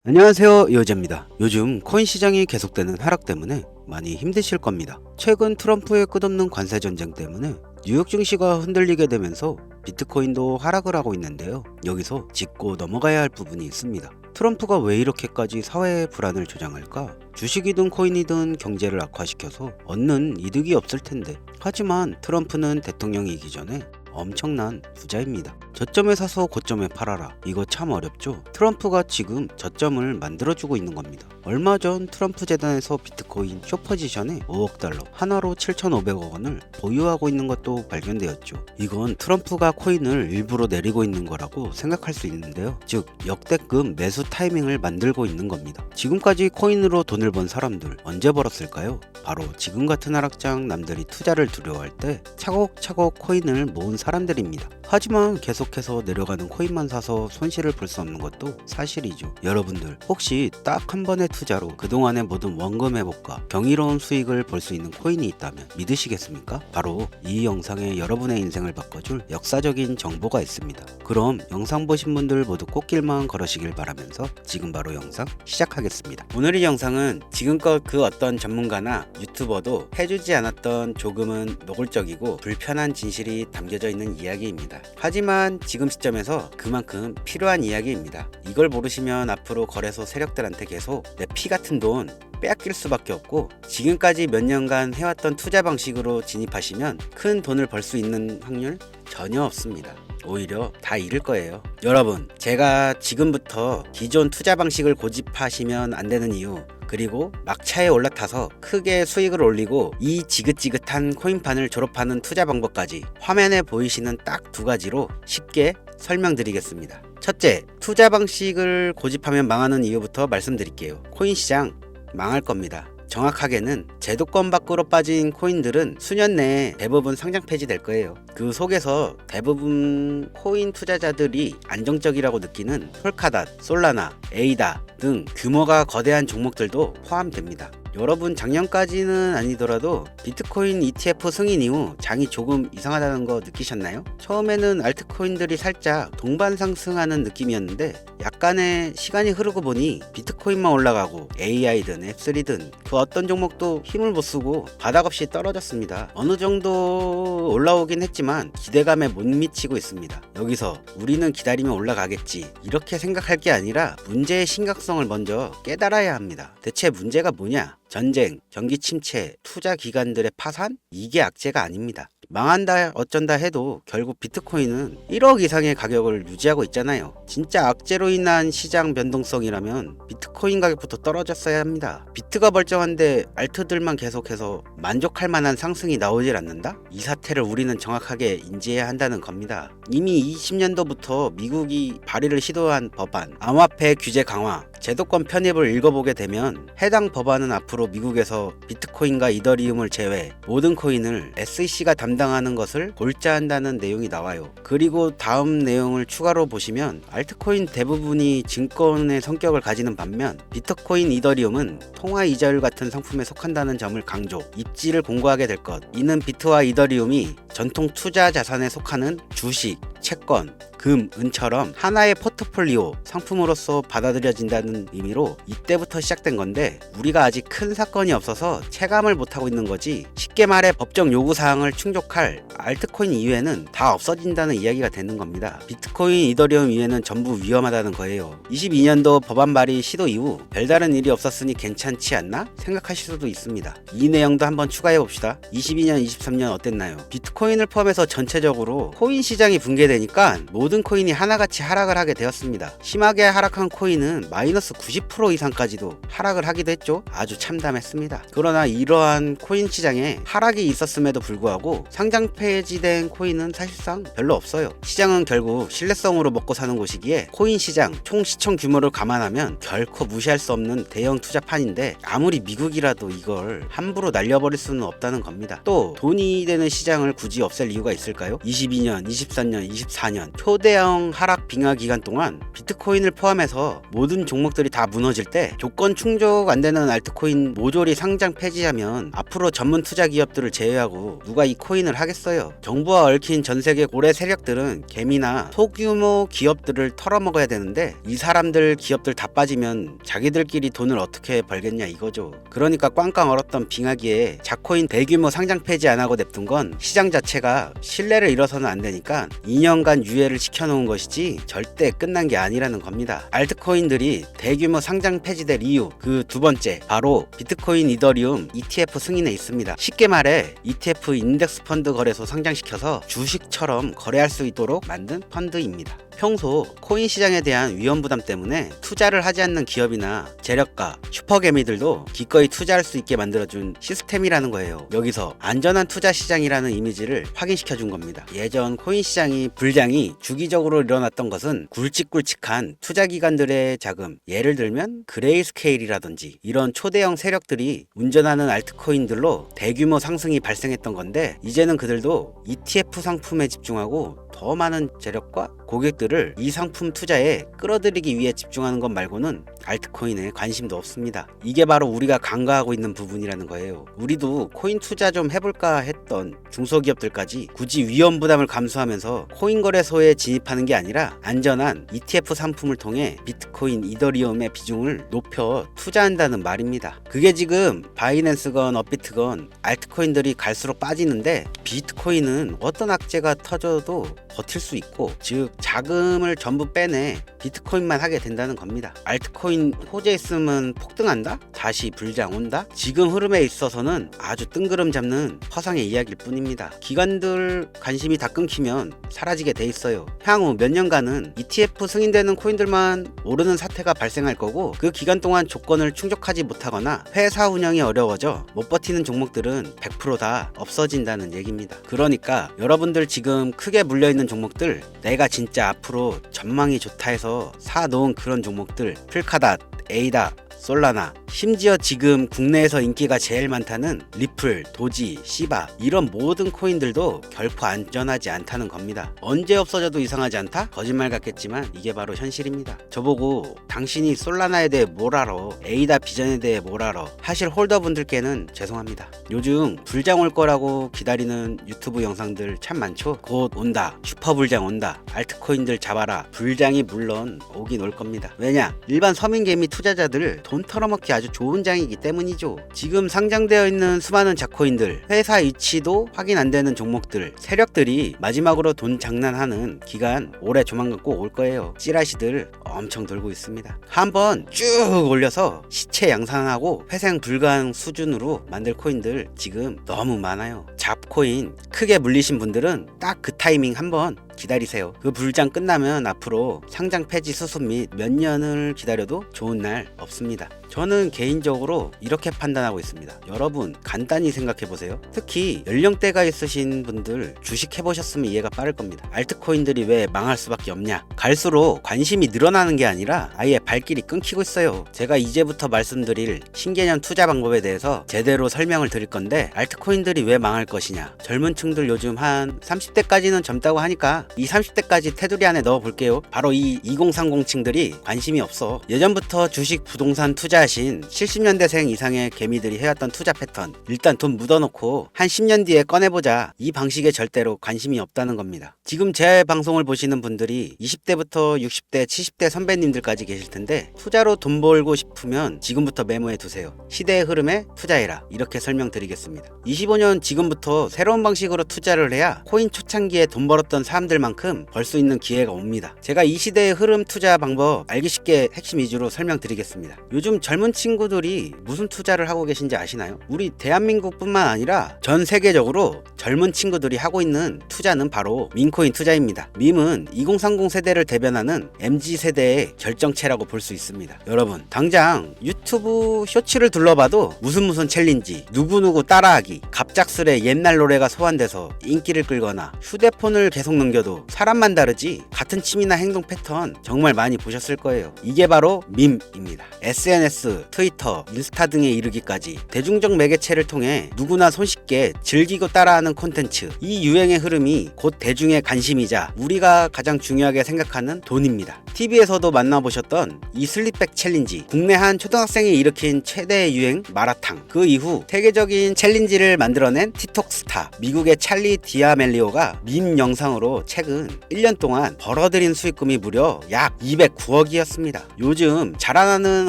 안녕하세요, 요제입니다. 요즘 코인 시장이 계속되는 하락 때문에 많이 힘드실 겁니다. 최근 트럼프의 끝없는 관세 전쟁 때문에 뉴욕 증시가 흔들리게 되면서 비트코인도 하락을 하고 있는데요. 여기서 짚고 넘어가야 할 부분이 있습니다. 트럼프가 왜 이렇게까지 사회의 불안을 조장할까? 주식이든 코인이든 경제를 악화시켜서 얻는 이득이 없을 텐데. 하지만 트럼프는 대통령이기 전에 엄청난 부자입니다. 저점에 사서 고점에 팔아라. 이거 참 어렵죠? 트럼프가 지금 저점을 만들어주고 있는 겁니다. 얼마 전 트럼프 재단에서 비트코인 쇼포지션에 5억 달러, 하나로 7,500억 원을 보유하고 있는 것도 발견되었죠. 이건 트럼프가 코인을 일부러 내리고 있는 거라고 생각할 수 있는데요. 즉, 역대급 매수 타이밍을 만들고 있는 겁니다. 지금까지 코인으로 돈을 번 사람들 언제 벌었을까요? 바로 지금 같은 하락장 남들이 투자를 두려워할 때 차곡차곡 코인을 모은 사람들입니다. 하지만 계속해서 내려가는 코인만 사서 손실을 볼 수 없는 것도 사실이죠. 여러분들 혹시 딱 한 번의 투자로 그동안의 모든 원금 회복과 경이로운 수익을 볼 수 있는 코인이 있다면 믿으시겠습니까? 바로 이 영상에 여러분의 인생을 바꿔줄 역사적인 정보가 있습니다. 그럼 영상 보신 분들 모두 꽃길만 걸으시길 바라면서 지금 바로 영상 시작하겠습니다. 오늘의 영상은 지금껏 그 어떤 전문가나 유튜버도 해주지 않았던 조금은 노골적이고 불편한 진실이 담겨져 있는 이야기입니다. 하지만 지금 시점에서 그만큼 필요한 이야기입니다. 이걸 모르시면 앞으로 거래소 세력들한테 계속 내 피 같은 돈 빼앗길 수밖에 없고, 지금까지 몇 년간 해왔던 투자 방식으로 진입하시면 큰 돈을 벌 수 있는 확률 전혀 없습니다. 오히려 다 잃을 거예요. 여러분, 제가 지금부터 기존 투자 방식을 고집하시면 안 되는 이유, 그리고 막차에 올라타서 크게 수익을 올리고 이 지긋지긋한 코인판을 졸업하는 투자 방법까지 화면에 보이시는 딱 두 가지로 쉽게 설명드리겠습니다. 첫째, 투자 방식을 고집하면 망하는 이유부터 말씀드릴게요. 코인 시장 망할 겁니다. 정확하게는 제도권 밖으로 빠진 코인들은 수년 내에 대부분 상장 폐지될 거예요. 그 속에서 대부분 코인 투자자들이 안정적이라고 느끼는 폴카닷, 솔라나, 에이다 등 규모가 거대한 종목들도 포함됩니다. 여러분, 작년까지는 아니더라도 비트코인 ETF 승인 이후 장이 조금 이상하다는 거 느끼셨나요? 처음에는 알트코인들이 살짝 동반 상승하는 느낌이었는데 약간의 시간이 흐르고 보니 비트코인만 올라가고 AI든 앱3든 그 어떤 종목도 힘을 못 쓰고 바닥 없이 떨어졌습니다. 어느 정도 올라오긴 했지만 기대감에 못 미치고 있습니다. 여기서 우리는 기다리면 올라가겠지 이렇게 생각할 게 아니라 문제의 심각성을 먼저 깨달아야 합니다. 대체 문제가 뭐냐? 전쟁, 경기 침체, 투자 기관들의 파산? 이게 악재가 아닙니다. 망한다 어쩐다 해도 결국 비트코인은 1억 이상의 가격을 유지하고 있잖아요. 진짜 악재로 인한 시장 변동성이라면 비트코인 가격부터 떨어졌어야 합니다. 비트가 멀쩡한데 알트들만 계속해서 만족할 만한 상승이 나오질 않는다? 이 사태를 우리는 정확하게 인지해야 한다는 겁니다. 이미 20년도부터 미국이 발의를 시도한 법안, 암호화폐 규제 강화, 제도권 편입을 읽어보게 되면 해당 법안은 앞으로 미국에서 비트코인과 이더리움을 제외 모든 코인을 SEC가 담당하는 것을 골자한다는 내용이 나와요. 그리고 다음 내용을 추가로 보시면 알트코인 대부분이 증권의 성격을 가지는 반면 비트코인, 이더리움은 통화 이자율 같은 상품에 속한다는 점을 강조, 입지를 공고하게 될 것. 이는 비트와 이더리움이 전통 투자 자산에 속하는 주식, 채권, 금, 은처럼 하나의 포트폴리오 상품으로서 받아들여진다는 의미로 이때부터 시작된 건데, 우리가 아직 큰 사건이 없어서 체감을 못하고 있는 거지, 쉽게 말해 법정 요구사항을 충족할 알트코인 이외에는 다 없어진다는 이야기가 되는 겁니다. 비트코인, 이더리움 이외에는 전부 위험하다는 거예요. 22년도 법안 발의 시도 이후 별다른 일이 없었으니 괜찮지 않나 생각하실 수도 있습니다. 이 내용도 한번 추가해 봅시다. 22년, 23년 어땠나요? 비트코인을 포함해서 전체적으로 코인 시장이 붕괴되니까 모든 코인이 하나같이 하락을 하게 되었습니다. 심하게 하락한 코인은 마이너스 90% 이상까지도 하락을 하기도 했죠. 아주 참담했습니다. 그러나 이러한 코인 시장에 하락이 있었음에도 불구하고 상장 폐지된 코인은 사실상 별로 없어요. 시장은 결국 신뢰성으로 먹고 사는 곳이기에 코인 시장 총 시총 규모를 감안하면 결코 무시할 수 없는 대형 투자판인데, 아무리 미국이라도 이걸 함부로 날려버릴 수는 없다는 겁니다. 또 돈이 되는 시장을 굳이 없앨 이유가 있을까요? 22년, 23년, 24년 초대형 하락 빙하 기간 동안 비트코인을 포함해서 모든 종목들이 다 무너질 때 조건 충족 안 되는 알트코인 모조리 상장 폐지하면 앞으로 전문 투자 기업들을 제외하고 누가 이 코인을 하겠어요. 정부와 얽힌 전 세계 고래 세력들은 개미나 소규모 기업들을 털어먹어야 되는데 이 사람들 기업들 다 빠지면 자기들끼리 돈을 어떻게 벌겠냐 이거죠. 그러니까 꽝꽝 얼었던 빙하기에 자코인 대규모 상장 폐지 안 하고 냅둔 건 시장 자체가 신뢰를 잃어서는 안 되니까 2년간 유예를 시켜놓은 것이지 절대 끝난 게 아니라는 겁니다. 알트코인들이 대규모 상장 폐지될 이유 그 두 번째 바로 비트코인 이더리움 ETF 승인에 있습니다. 쉽게 말해 ETF 인덱스 펀드 거래소 상장시켜서 주식처럼 거래할 수 있도록 만든 펀드입니다. 평소 코인 시장에 대한 위험 부담 때문에 투자를 하지 않는 기업이나 재력가, 슈퍼개미들도 기꺼이 투자할 수 있게 만들어준 시스템이라는 거예요. 여기서 안전한 투자 시장이라는 이미지를 확인시켜 준 겁니다. 예전 코인 시장이 불장이 주기적으로 일어났던 것은 굵직굵직한 투자 기관들의 자금, 예를 들면 그레이스케일이라든지 이런 초대형 세력들이 운전하는 알트코인들로 대규모 상승이 발생했던 건데 이제는 그들도 ETF 상품에 집중하고 더 많은 재력과 고객들을 이 상품 투자에 끌어들이기 위해 집중하는 것 말고는 알트코인에 관심도 없습니다. 이게 바로 우리가 간과하고 있는 부분이라는 거예요. 우리도 코인 투자 좀 해볼까 했던 중소기업들까지 굳이 위험 부담을 감수하면서 코인 거래소에 진입하는 게 아니라 안전한 ETF 상품을 통해 비트코인, 이더리움의 비중을 높여 투자한다는 말입니다. 그게 지금 바이낸스건 업비트건 알트코인들이 갈수록 빠지는데 비트코인은 어떤 악재가 터져도 버틸 수 있고 즉 자금을 전부 빼내 비트코인만 하게 된다는 겁니다. 알트코인 호재 있으면 폭등한다? 다시 불장 온다? 지금 흐름에 있어서는 아주 뜬구름 잡는 허상의 이야기일 뿐입니다. 기관들 관심이 다 끊기면 사라지게 돼 있어요. 향후 몇 년간은 ETF 승인되는 코인들만 오르는 사태가 발생할 거고 그 기간 동안 조건을 충족하지 못하거나 회사 운영이 어려워져 못 버티는 종목들은 100% 다 없어진다는 얘기입니다. 그러니까 여러분들 지금 크게 물려있는 종목들 내가 진짜 앞으로 전망이 좋다 해서 사놓은 그런 종목들 풀카닷, 에이다, 솔라나 심지어 지금 국내에서 인기가 제일 많다는 리플, 도지, 시바 이런 모든 코인들도 결코 안전하지 않다는 겁니다. 언제 없어져도 이상하지 않다? 거짓말 같겠지만 이게 바로 현실입니다. 저보고 당신이 솔라나에 대해 뭘 알아? 에이다 비전에 대해 뭘 알아? 하실 홀더분들께는 죄송합니다. 요즘 불장 올 거라고 기다리는 유튜브 영상들 참 많죠? 곧 온다. 슈퍼불장 온다. 알트코인들 잡아라. 불장이 물론 오긴 올 겁니다. 왜냐? 일반 서민개미 투자자들 돈 털어먹기 아주 좋은 장이기 때문이죠. 지금 상장되어 있는 수많은 자코인들, 회사 위치도 확인 안 되는 종목들, 세력들이 마지막으로 돈 장난하는 기간 올해 조만간 꼭 올 거예요. 찌라시들 엄청 돌고 있습니다. 한번 쭉 올려서 시체 양산하고 회생 불가능 수준으로 만들 코인들 지금 너무 많아요. 잡코인 크게 물리신 분들은 딱 그 타이밍 한번 기다리세요. 그 불장 끝나면 앞으로 상장 폐지 수습 및 몇 년을 기다려도 좋은 날 없습니다. 저는 개인적으로 이렇게 판단하고 있습니다. 여러분 간단히 생각해보세요. 특히 연령대가 있으신 분들 주식 해보셨으면 이해가 빠를 겁니다. 알트코인들이 왜 망할 수밖에 없냐? 갈수록 관심이 늘어나는 게 아니라 아예 발길이 끊기고 있어요. 제가 이제부터 말씀드릴 신개념 투자 방법에 대해서 제대로 설명을 드릴 건데 알트코인들이 왜 망할 것이냐? 젊은 층들 요즘 한 30대까지는 젊다고 하니까 이 30대까지 테두리 안에 넣어볼게요. 바로 이 2030층들이 관심이 없어. 예전부터 주식 부동산 투자하신 70년대생 이상의 개미들이 해왔던 투자 패턴 일단 돈 묻어놓고 한 10년 뒤에 꺼내보자 이 방식에 절대로 관심이 없다는 겁니다. 지금 제 방송을 보시는 분들이 20대부터 60대 70대 선배님들까지 계실 텐데 투자로 돈 벌고 싶으면 지금부터 메모해 두세요. 시대의 흐름에 투자해라 이렇게 설명드리겠습니다. 25년 지금부터 새로운 방식으로 투자를 해야 코인 초창기에 돈 벌었던 사람들만큼 벌 수 있는 기회가 옵니다. 제가 이 시대의 흐름 투자 방법 알기 쉽게 핵심 위주로 설명드리겠습니다. 요즘 젊은 친구들이 무슨 투자를 하고 계신지 아시나요? 우리 대한민국뿐만 아니라 전 세계적으로 젊은 친구들이 하고 있는 투자는 바로 밈코인 투자입니다. 밈은 2030 세대를 대변하는 MZ세대의 결정체라고 볼 수 있습니다. 여러분 당장 유튜브 쇼츠를 둘러봐도 무슨 챌린지, 누구누구 따라하기, 갑작스레 옛날 노래가 소환돼서 인기를 끌거나 휴대폰을 계속 넘겨도 사람만 다르지 같은 취미나 행동 패턴 정말 많이 보셨을 거예요. 이게 바로 밈입니다. SNS SNS, 트위터, 인스타 등에 이르기까지 대중적 매개체를 통해 누구나 손쉽게 즐기고 따라하는 콘텐츠, 이 유행의 흐름이 곧 대중의 관심이자 우리가 가장 중요하게 생각하는 돈입니다. TV에서도 만나보셨던 이 슬립백 챌린지, 국내 한 초등학생이 일으킨 최대의 유행 마라탕, 그 이후 세계적인 챌린지를 만들어낸 틱톡 스타 미국의 찰리 디아멜리오가 밈 영상으로 최근 1년 동안 벌어들인 수익금이 무려 약 209억이었습니다. 요즘 자라나는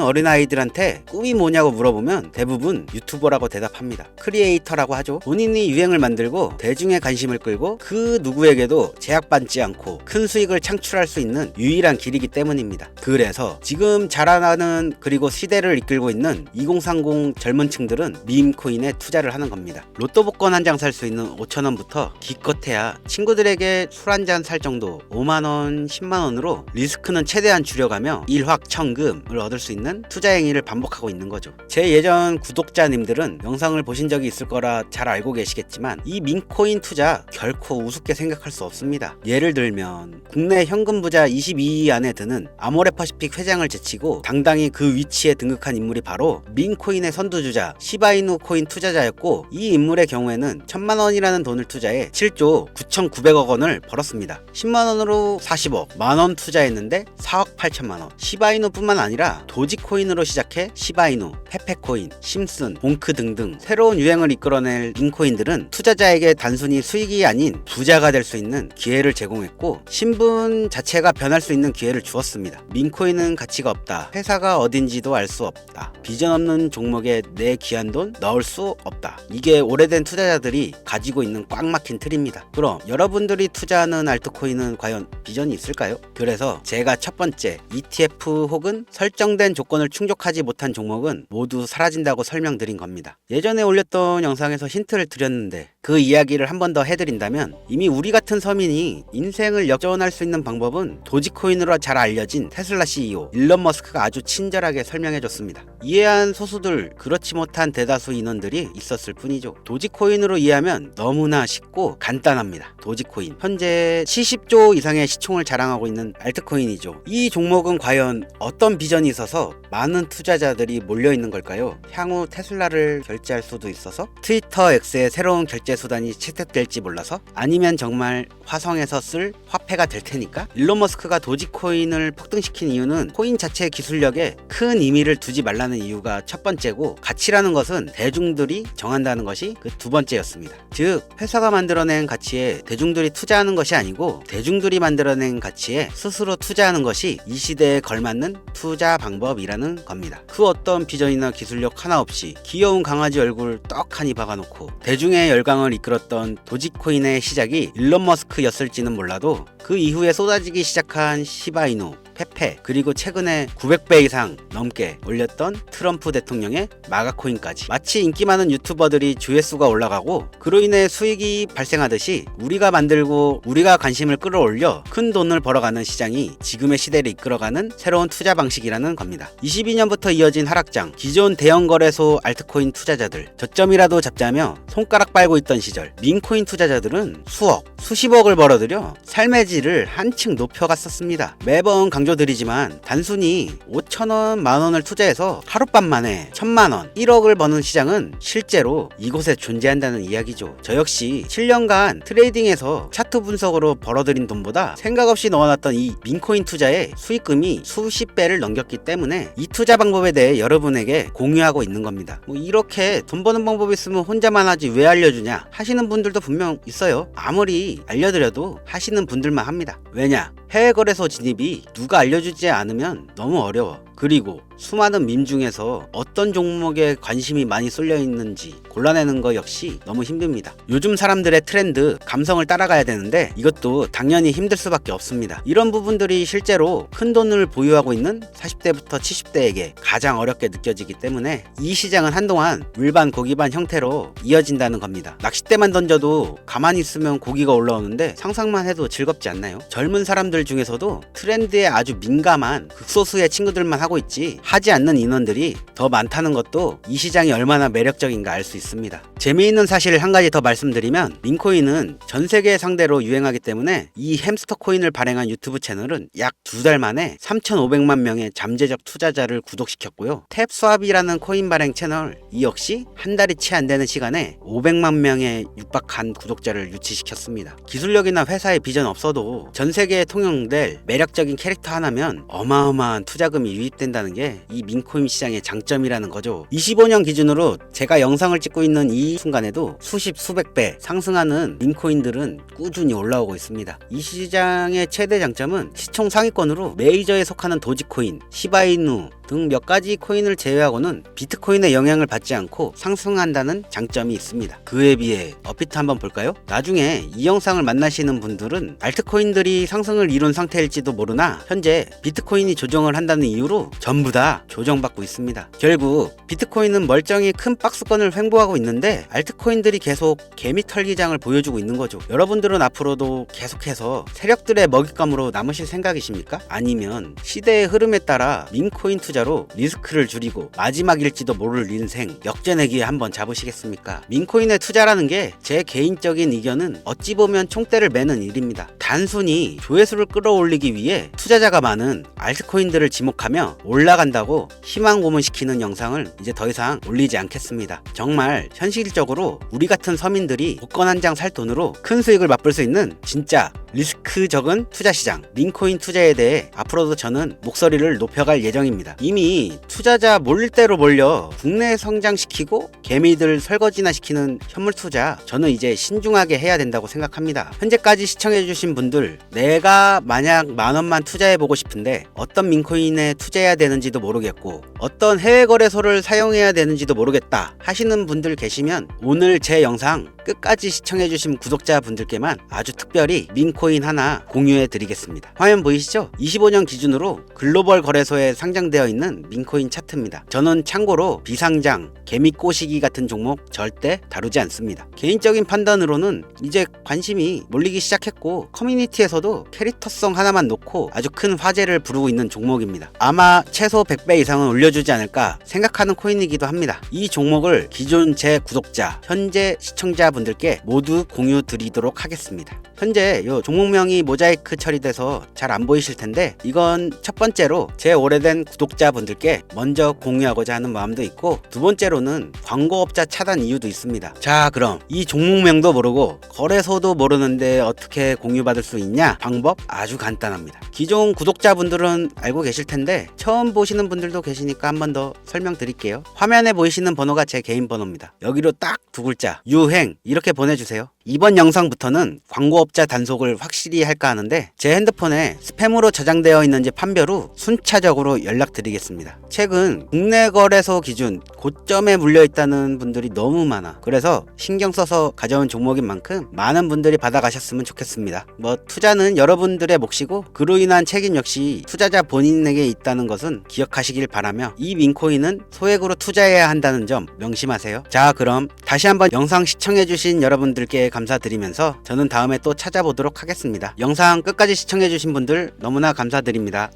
어린아이들한테 꿈이 뭐냐고 물어보면 대부분 유튜버라고 대답합니다. 크리에이터라고 하죠. 본인이 유행을 만들고 대중의 관심을 끌고 그 누구에게도 제약받지 않고 큰 수익을 창출할 수 있는 유일한 길이기 때문입니다. 그래서 지금 자라나는 그리고 시대를 이끌고 있는 2030 젊은 층들은 밈코인에 투자를 하는 겁니다. 로또 복권 한 장 살 수 있는 5,000원부터 기껏해야 친구들에게 술 한 잔 살 정도 5만원, 10만원으로 리스크는 최대한 줄여가며 일확천금을 얻을 수 있는 투자 행위를 반복하고 있는 거죠. 제 예전 구독자님들은 영상을 보신 적이 있을 거라 잘 알고 계시겠지만 이 밈코인 투자 결코 우습게 생각할 수 없습니다. 예를 들면 국내 현금 부자 22위 안에 드는 아모레퍼시픽 회장을 제치고 당당히 그 위치에 등극한 인물이 바로 밈코인의 선두주자 시바이누 코인 투자자였고, 이 인물의 경우에는 1000만원이라는 돈을 투자해 7조 9,900억 원을 벌었습니다. 10만원으로 40억, 만원 투자했는데 4억 8천만원. 시바이누 뿐만 아니라 도지코인으로 시작해 시바이누, 페페코인, 심슨, 봉크 등등 새로운 유행을 이끌어낼 밈코인들은 투자자에게 단순히 수익이 아닌 부자가 될 수 있는 기회를 제공했고, 신분 자체가 변할 수 있는 기회를 주었습니다. 밈코인은 가치가 없다. 회사가 어딘지도 알 수 없다. 비전 없는 종목에 내 귀한 돈 넣을 수 없다. 이게 오래된 투자자들이 가지고 있는 꽉 막힌 틀입니다. 그럼 여러분들이 투자하는 알트코인은 과연 비전이 있을까요? 그래서 제가 첫 번째 ETF 혹은 설정된 조건을 충족하지 못한 종목은 모두 사라진다고 설명드린 겁니다. 예전에 올렸던 영상에서 힌트를 드렸는데 그 이야기를 한 번 더 해드린다면, 이미 우리 같은 서민이 인생을 역전할 수 있는 방법은 도지코인으로 잘 알려진 테슬라 CEO 일론 머스크가 아주 친절하게 설명해줬습니다. 이해한 소수들, 그렇지 못한 대다수 인원들이 있었을 뿐이죠. 도지코인으로 이해하면 너무나 쉽고 간단합니다. 도지코인 현재 70조 이상의 시총을 자랑하고 있는 알트코인이죠. 이 종목은 과연 어떤 비전이 있어서 많은 투자자들이 몰려있는 걸까요? 향후 테슬라를 결제할 수도 있어서? 트위터 X의 새로운 결제 수단이 채택될지 몰라서? 아니면 정말 화성에서 쓸 화폐가 될 테니까? 일론 머스크가 도지코인을 폭등시킨 이유는 코인 자체의 기술력에 큰 의미를 두지 말라는 이유가 첫 번째고, 가치라는 것은 대중들이 정한다는 것이 그 두 번째였습니다. 즉 회사가 만들어낸 가치에 대중들이 투자하는 것이 아니고 대중들이 만들어낸 가치에 스스로 투자하는 것이 이 시대에 걸맞는 투자 방법이라는 겁니다. 그 어떤 비전이나 기술력 하나 없이 귀여운 강아지 얼굴 떡하니 박아놓고 대중의 열광을 이끌었던 도지코인의 시작이 일론 머스크였을지는 몰라도 그 이후에 쏟아지기 시작한 시바이누, 페페, 그리고 최근에 900배 이상 넘게 올렸던 트럼프 대통령의 마가코인까지, 마치 인기 많은 유튜버들이 조회수가 올라가고 그로 인해 수익이 발생하듯이 우리가 만들고 우리가 관심을 끌어올려 큰 돈을 벌어가는 시장이 지금의 시대를 이끌어가는 새로운 투자 방식이라는 겁니다. 22년부터 이어진 하락장, 기존 대형 거래소 알트코인 투자자들 저점이라도 잡자며 손가락 빨고 있던 시절 밈코인 투자자들은 수억, 수십억을 벌어들여 삶의 질을 한층 높여갔었습니다. 매번 강조드리지만 단순히 5천원, 만원을 투자해서 하룻밤 만에 1000만원, 1억을 버는 시장은 실제로 이곳에 존재한다는 이야기죠. 저 역시 7년간 트레이딩에서 차트 분석으로 벌어들인 돈보다 생각 없이 넣어놨던 이 밈코인 투자의 수익금이 수십 배를 넘겼기 때문에 이 투자 방법에 대해 여러분에게 공유하고 있는 겁니다. 이렇게 돈 버는 방법이 있으면 혼자만 하지 왜 알려주냐 하시는 분들도 분명 있어요. 아무리 알려드려도 하시는 분들만 합니다. 왜냐? 해외 거래소 진입이 누가 알려주지 않으면 너무 어려워. 그리고 수많은 밈 중에서 어떤 종목에 관심이 많이 쏠려 있는지 골라내는 거 역시 너무 힘듭니다. 요즘 사람들의 트렌드, 감성을 따라가야 되는데 이것도 당연히 힘들 수밖에 없습니다. 이런 부분들이 실제로 큰 돈을 보유하고 있는 40대부터 70대에게 가장 어렵게 느껴지기 때문에 이 시장은 한동안 물반 고기반 형태로 이어진다는 겁니다. 낚싯대만 던져도 가만히 있으면 고기가 올라오는데 상상만 해도 즐겁지 않나요? 젊은 사람들 중에서도 트렌드에 아주 민감한 극소수의 친구들만 하고 하고 있지 하지 않는 인원들이 더 많다는 것도 이 시장이 얼마나 매력적인가 알 수 있습니다. 재미있는 사실 한 가지 더 말씀드리면 민코인은 전 세계 상대로 유행하기 때문에 이 햄스터 코인을 발행한 유튜브 채널은 약 2달 만에 3,500만 명의 잠재적 투자자를 구독시켰고요. 탭스왑이라는 코인 발행 채널 이 역시 한 달이 채 안 되는 시간에 500만 명의 육박한 구독자를 유치시켰습니다. 기술력이나 회사의 비전 없어도 전 세계에 통용될 매력적인 캐릭터 하나면 어마어마한 투자금이 유입된다는 게 이 민코인 시장의 장점이라는 거죠. 25년 기준으로 제가 영상을 찍고 있는 이 순간에도 수십 수백 배 상승하는 민코인들은 꾸준히 올라오고 있습니다. 이 시장의 최대 장점은 시총 상위권으로 메이저에 속하는 도지코인, 시바이누 등 몇 가지 코인을 제외하고는 비트코인의 영향을 받지 않고 상승한다는 장점이 있습니다. 그에 비해 업비트 한번 볼까요? 나중에 이 영상을 만나시는 분들은 알트코인들이 상승을 이룬 상태일지도 모르나 현재 비트코인이 조정을 한다는 이유로 전부 다 조정받고 있습니다. 결국 비트코인은 멀쩡히 큰 박스권을 횡보하고 있는데 알트코인들이 계속 개미 털기장을 보여주고 있는 거죠. 여러분들은 앞으로도 계속해서 세력들의 먹잇감으로 남으실 생각이십니까? 아니면 시대의 흐름에 따라 민코인 투자로 리스크를 줄이고 마지막일지도 모를 인생 역전내기에 한번 잡으시겠습니까? 민코인에 투자라는 게 제 개인적인 의견은 어찌 보면 총대를 매는 일입니다. 단순히 조회수를 끌어올리기 위해 투자자가 많은 알트코인들을 지목하며 올라간다고 희망 고문시키는 영상을 이제 더 이상 올리지 않겠습니다. 정말 현실적으로 우리 같은 서민들이 복권 한 장 살 돈으로 큰 수익을 맛볼 수 있는 진짜 리스크 적은 투자 시장 민코인 투자에 대해 앞으로도 저는 목소리를 높여갈 예정입니다. 이미 투자자 몰릴 대로 몰려 국내 성장시키고 개미들 설거지나 시키는 현물 투자 저는 이제 신중하게 해야 된다고 생각합니다. 현재까지 시청해주신 분들 내가 만약 10,000원만 투자해보고 싶은데 어떤 민코인에 투자해야 되는지도 모르겠고 어떤 해외 거래소를 사용해야 되는지도 모르겠다 하시는 분들 계시면 오늘 제 영상 끝까지 시청해주신 구독자분들께만 아주 특별히 민코인 하나 공유해 드리겠습니다. 화면 보이시죠? 25년 기준으로 글로벌 거래소에 상장되어 있는 민코인 차트입니다. 저는 참고로 비상장, 개미꼬시기 같은 종목 절대 다루지 않습니다. 개인적인 판단으로는 이제 관심이 몰리기 시작했고 커뮤니티에서도 캐릭터성 하나만 놓고 아주 큰 화제를 부르고 있는 종목입니다. 아마 최소 100배 이상은 올려주지 않을까 생각하는 코인이기도 합니다. 이 종목을 기존 제 구독자, 현재 시청자분들께 모두 공유 드리도록 하겠습니다. 현재 요 종목명이 모자이크 처리돼서 잘 안 보이실 텐데 이건 첫 번째로 제 오래된 구독자분들께 먼저 공유하고자 하는 마음도 있고 두 번째로는 광고업자 차단 이유도 있습니다. 자, 그럼 이 종목명도 모르고 거래소도 모르는데 어떻게 공유받을 수 있냐? 방법 아주 간단합니다. 기존 구독자분들은 알고 계실 텐데 처음 보시는 분들도 계시니까 한 번 더 설명드릴게요. 화면에 보이시는 번호가 제 개인 번호입니다. 여기로 딱 두 글자 유행 이렇게 보내주세요. 이번 영상부터는 광고업자 단속을 확실히 할까 하는데 제 핸드폰에 스팸으로 저장되어 있는지 판별 후 순차적으로 연락드리겠습니다. 최근 국내 거래소 기준 고점에 물려있다는 분들이 너무 많아. 그래서 신경 써서 가져온 종목인 만큼 많은 분들이 받아가셨으면 좋겠습니다. 투자는 여러분들의 몫이고 그로 인한 책임 역시 투자자 본인에게 있다는 것은 기억하시길 바라며 이 민코인은 소액으로 투자해야 한다는 점 명심하세요. 자, 그럼 다시 한번 영상 시청해주신 여러분들께 감사드리면서 저는 다음에 또 찾아보도록 하겠습니다. 영상 끝까지 시청해주신 분들 너무나 감사드립니다.